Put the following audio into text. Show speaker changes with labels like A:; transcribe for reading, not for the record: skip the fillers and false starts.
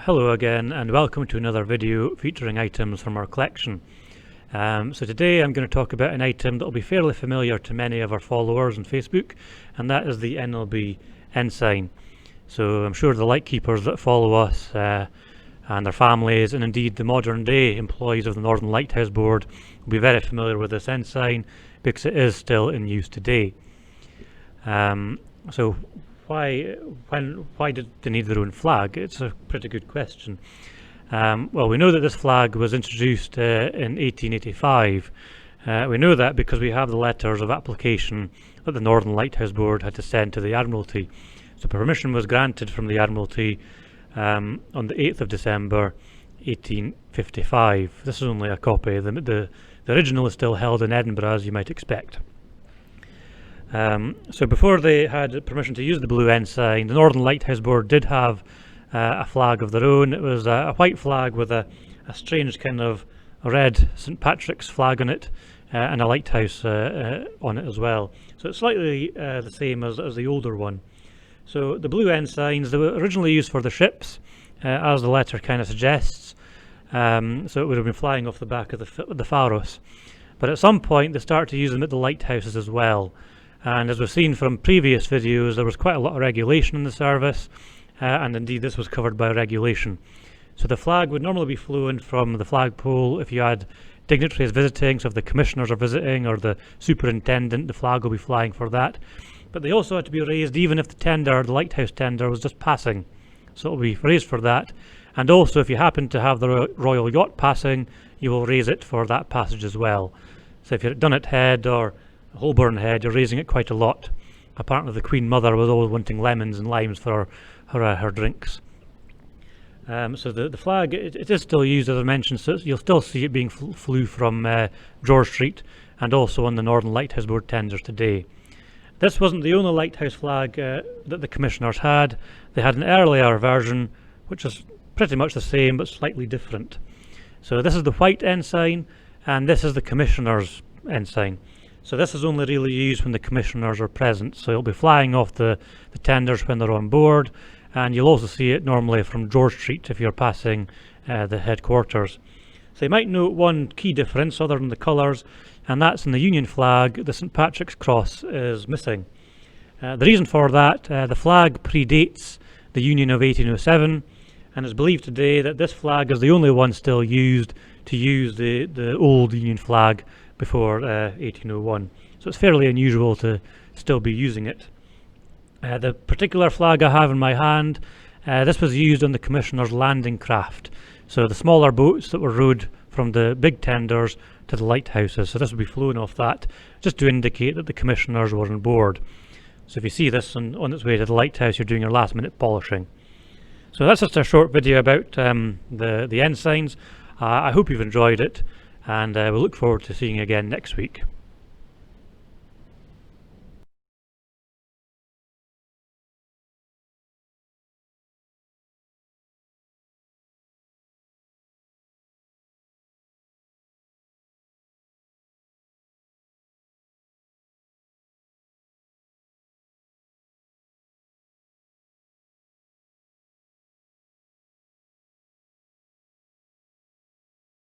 A: Hello again and welcome to another video featuring items from our collection. So today I'm going to talk about an item that will be fairly familiar to many of our followers on Facebook, and that is the NLB Ensign. So I'm sure the lightkeepers that follow us and their families, and indeed the modern day employees of the Northern Lighthouse Board, will be very familiar with this ensign because it is still in use today. So why did they need their own flag? It's a pretty good question. Well, we know that this flag was introduced in 1885. We know that because we have the letters of application that the Northern Lighthouse Board had to send to the Admiralty. So permission was granted from the Admiralty on the 8th of December 1855. This is only a copy. The original is still held in Edinburgh, as you might expect. So before they had permission to use the blue ensign, the Northern Lighthouse Board did have a flag of their own. It was a white flag with a strange kind of red St. Patrick's flag on it and a lighthouse on it as well. So it's slightly the same as the older one. So the blue ensigns, they were originally used for the ships, as the letter kind of suggests. So it would have been flying off the back of the Pharos. But at some point they started to use them at the lighthouses as well. And as we've seen from previous videos, there was quite a lot of regulation in the service, and indeed this was covered by regulation. So the flag would normally be flown from the flagpole if you had dignitaries visiting, so if the commissioners are visiting or the superintendent, the flag will be flying for that. But they also had to be raised even if the lighthouse tender, was just passing. So it will be raised for that. And also if you happen to have the royal yacht passing, you will raise it for that passage as well. So if you're at Dunnet Head or Holborn Head, you're raising it quite a lot. Apparently the Queen Mother was always wanting lemons and limes for her drinks. So the flag, it is still used, as I mentioned, so you'll still see it being flew from George Street and also on the Northern Lighthouse Board tenders today. This wasn't the only lighthouse flag that the commissioners had. They had an earlier version which is pretty much the same but slightly different. So this is the white ensign and this is the commissioner's ensign. So this is only really used when the commissioners are present. So it'll be flying off the tenders when they're on board, and you'll also see it normally from George Street if you're passing the headquarters. So you might note one key difference other than the colours, and that's in the Union flag, the St. Patrick's cross is missing. The reason for that, the flag predates the Union of 1807, and it's believed today that this flag is the only one still used to use the old Union flag before 1801. So it's fairly unusual to still be using it. The particular flag I have in my hand, this was used on the Commissioner's landing craft. So the smaller boats that were rowed from the big tenders to the lighthouses. So this would be flown off that, just to indicate that the Commissioners were on board. So if you see this on its way to the lighthouse, you're doing your last minute polishing. So that's just a short video about the ensigns. I hope you've enjoyed it, and we'll look forward to seeing you again next week.